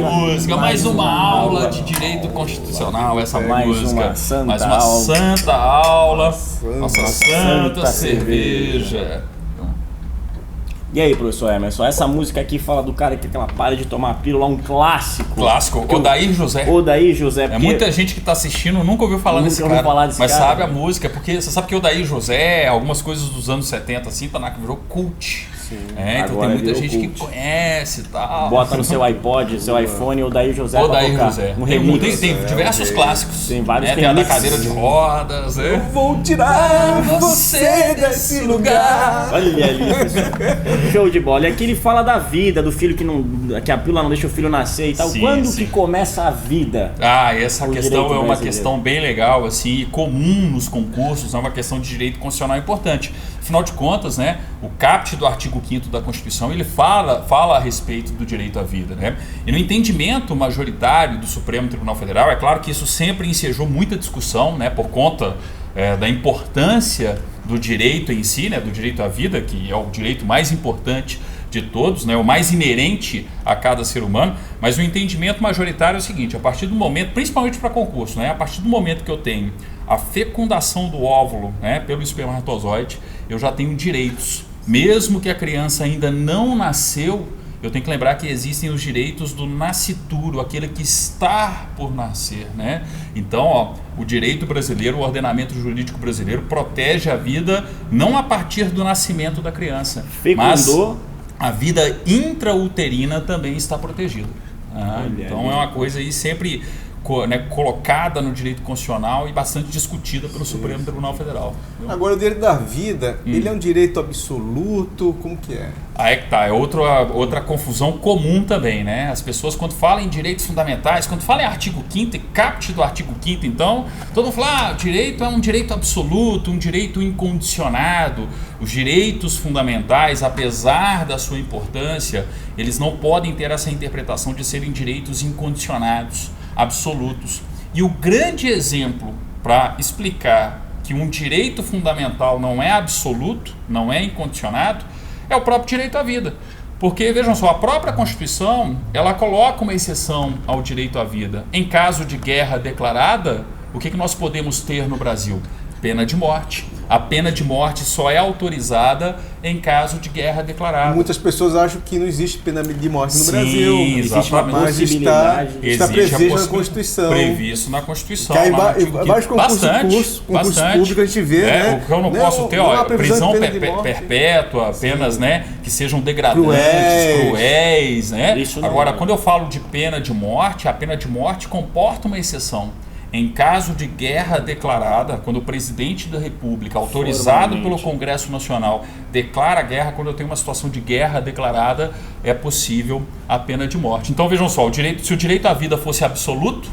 música, mais uma aula de direito constitucional, essa música. Mais uma santa aula. Nossa santa cerveja. E aí, professor Emerson, essa música aqui fala do cara que tem aquela para de tomar pílula, um clássico. Clássico, Odair José. Odair José. É muita gente que está assistindo nunca ouviu falar desse cara, mas sabe a música, porque você sabe que Odair José, algumas coisas dos anos 70 assim, virou cult. Então tem muita gente que conhece e tal. Bota no seu iPod, seu iPhone, Odair José. Odair José. Um tem diversos clássicos. Tem vários tem a da cadeira de rodas. Eu vou tirar você desse lugar. Olha ali, show de bola. E aqui ele fala da vida, do filho que a pílula não deixa o filho nascer e tal. Quando que começa a vida? Essa questão é uma questão bem legal assim, e comum nos concursos, é uma questão de direito constitucional importante. Afinal de contas, o caput do artigo 5º da Constituição, ele fala a respeito do direito à vida. E no entendimento majoritário do Supremo Tribunal Federal, é claro que isso sempre ensejou muita discussão, por conta da importância do direito em si, do direito à vida, que é o direito mais importante de todos, o mais inerente a cada ser humano, mas o entendimento majoritário é o seguinte: a partir do momento, principalmente para concurso, a partir do momento que eu tenho a fecundação do óvulo pelo espermatozoide, eu já tenho direitos. Mesmo que a criança ainda não nasceu, eu tenho que lembrar que existem os direitos do nascituro, aquele que está por nascer. Então, o direito brasileiro, o ordenamento jurídico brasileiro protege a vida não a partir do nascimento da criança, mas a vida intrauterina também está protegida. Então é uma coisa aí sempre colocada no direito constitucional e bastante discutida pelo Supremo Tribunal Federal. Agora, o direito da vida, ele é um direito absoluto? Como que é? Aí que tá, é outra confusão comum também, As pessoas, quando falam em direitos fundamentais, quando falam em artigo 5º e caput do artigo 5º, então, todo mundo fala, direito é um direito absoluto, um direito incondicionado. Os direitos fundamentais, apesar da sua importância, eles não podem ter essa interpretação de serem direitos incondicionados, absolutos. E o grande exemplo para explicar que um direito fundamental não é absoluto, não é incondicionado, é o próprio direito à vida. Porque, vejam só, a própria Constituição, ela coloca uma exceção ao direito à vida. Em caso de guerra declarada, o que nós podemos ter no Brasil? Pena de morte. A pena de morte só é autorizada em caso de guerra declarada. Muitas pessoas acham que não existe pena de morte no Brasil. Existe uma possibilidade. Está previsto na Constituição. Previsto na Constituição. Que aí vários concursos públicos a gente vê, O que eu não posso ter, prisão perpétua, penas que sejam degradantes, cruéis. Agora, quando eu falo de pena de morte, a pena de morte comporta uma exceção. Em caso de guerra declarada, quando o presidente da República, autorizado pelo Congresso Nacional, declara guerra, quando eu tenho uma situação de guerra declarada, é possível a pena de morte. Então vejam só, se o direito à vida fosse absoluto,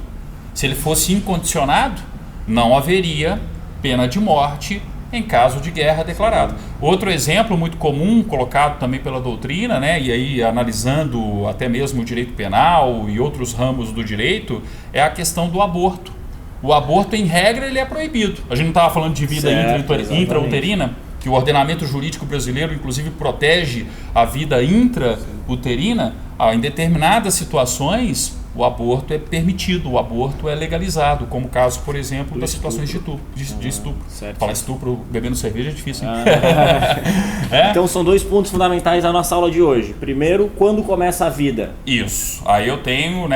se ele fosse incondicionado, não haveria pena de morte em caso de guerra declarada. Outro exemplo muito comum, colocado também pela doutrina, e aí analisando até mesmo o direito penal e outros ramos do direito, é a questão do aborto. O aborto, em regra, ele é proibido. A gente não estava falando de vida intrauterina, que o ordenamento jurídico brasileiro, inclusive, protege a vida intrauterina. Em determinadas situações, o aborto é permitido, o aborto é legalizado, como o caso, por exemplo, das situações de estupro. Falar estupro bebendo cerveja é difícil, hein? Então são dois pontos fundamentais da nossa aula de hoje. Primeiro, quando começa a vida? Isso. Aí eu tenho,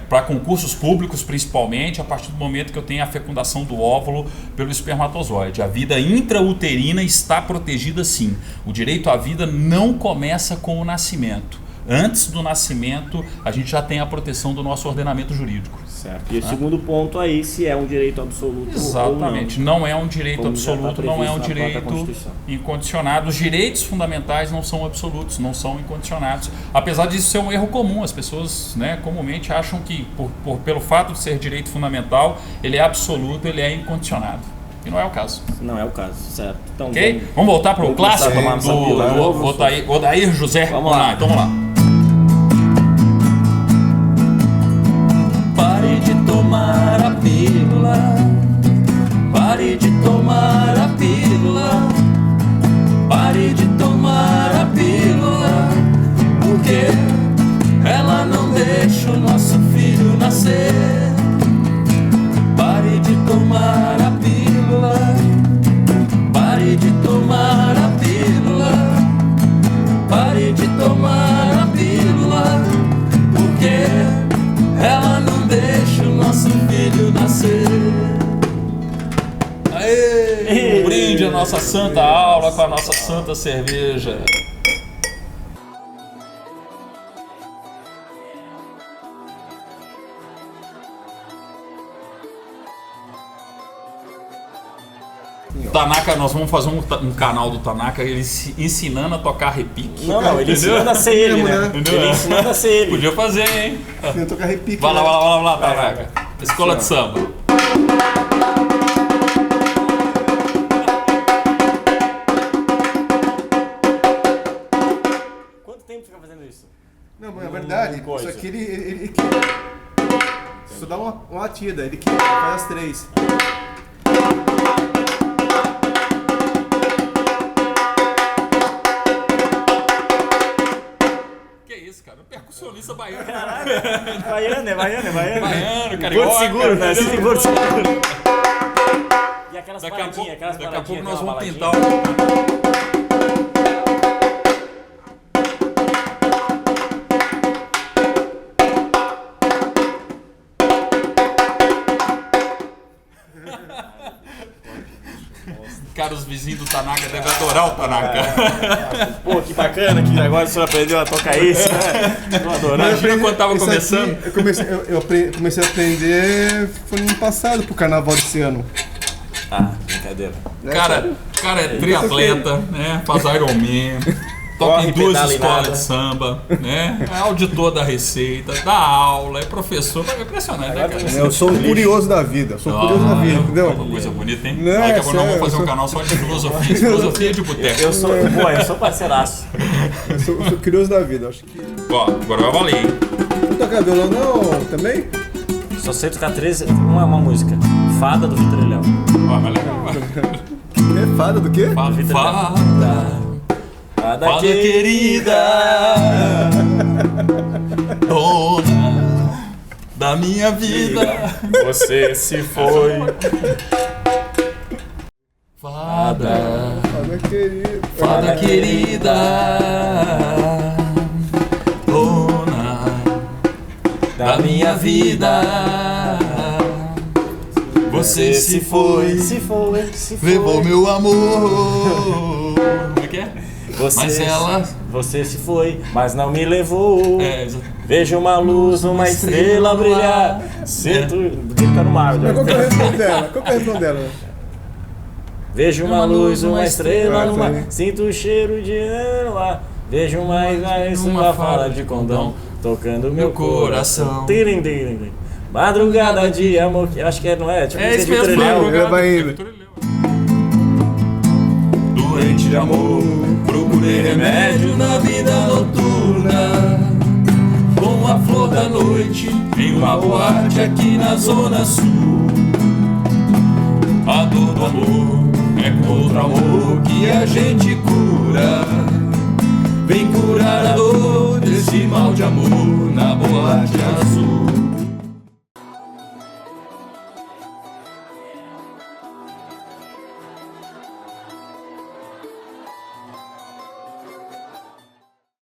para concursos públicos principalmente, a partir do momento que eu tenho a fecundação do óvulo pelo espermatozoide. A vida intrauterina está protegida sim. O direito à vida não começa com o nascimento. Antes do nascimento, a gente já tem a proteção do nosso ordenamento jurídico. Certo. E o segundo ponto aí, se é um direito absoluto. Exatamente. Ou não. Não é um direito absoluto, não é um direito incondicionado. Os direitos fundamentais não são absolutos, não são incondicionados. Apesar disso ser um erro comum, as pessoas comumente acham que, pelo fato de ser direito fundamental, ele é absoluto, ele é incondicionado. E não é o caso. Não é o caso, certo. Então, vamos voltar para o clássico do Odair José. Vamos lá. Então vamos lá. Pare de tomar a pílula. Pare de tomar a pílula. Pare de tomar a pílula. Porque ela não deixa o nosso tomar a pílula, porque ela não deixa o nosso filho nascer. Aê! Um brinde à nossa santa aula com a nossa santa cerveja. Tanaka, nós vamos fazer um canal do Tanaka, ele ensinando a tocar repique. Não, ele ensinando a ser ele, né? Ele ensinando a ser ele. Podia fazer, hein? Eu tocar repique. Vai lá, Tanaka. Escola de samba. Quanto tempo fica fazendo isso? Não, mas é verdade. Coisa. Isso aqui ele só dá uma batida, ele faz as 3. Cara, percussionista baiano. Baiano, Baiano, carioca. Porto Seguro, né? Sim, Porto Seguro. E aquelas Daqui paradinhas, a pouco nós vamos baladinha. pintar Cara, os vizinhos do Tanaka devem adorar o Tanaka. Pô, que bacana que agora o senhor aprendeu a tocar isso, né? Tô adorando. Imagina quando tava Esse começando. aqui, eu comecei a aprender foi no ano passado, pro carnaval desse ano. Ah, brincadeira. Cara é triatleta, né? Faz Ironman, toca em 2 pedala e escolas nada. de samba, né? É auditor da Receita, dá aula, é professor. É impressionante, né, cara? Eu sou um curioso da vida, entendeu? Uma coisa bonita, hein? Não, Daqui a é pouco nós vamos sério, fazer um canal só de filosofia de boteco. Eu sou parceiraço. Eu sou curioso da vida, acho que. Ó, agora vai valer, hein? Não tocar violão não, também? Só sei tocar 13, uma música. Fada do Vitor e Léo. Ó, mas legal. É fada do quê? Fada querida, dona da minha vida, Você se foi. fada, Fada querida. fada querida, dona da minha vida, você se foi, levou meu amor. Como é que é? Você se foi, mas não me levou. É, exato. Vejo uma luz, uma estrela brilhar. Sinto. Fica no mar. Mas qual que é a resposta dela? Qual que é a resposta dela? Vejo uma luz, uma estrela no mar. sim. Sinto o cheiro de no ar. Vejo mais uma fala de condão tocando meu coração. Tirim, tirim, tirim. Madrugada de amor. Eu acho que não é? Tipo, É isso Vitor e mesmo, Léo. Léo. Vai indo. Doente de amor, procurei remédio na vida noturna, com a flor da noite em uma boate aqui na zona sul. A dor do amor é com outro amor que a gente cura. Vem curar a dor desse mal de amor na boate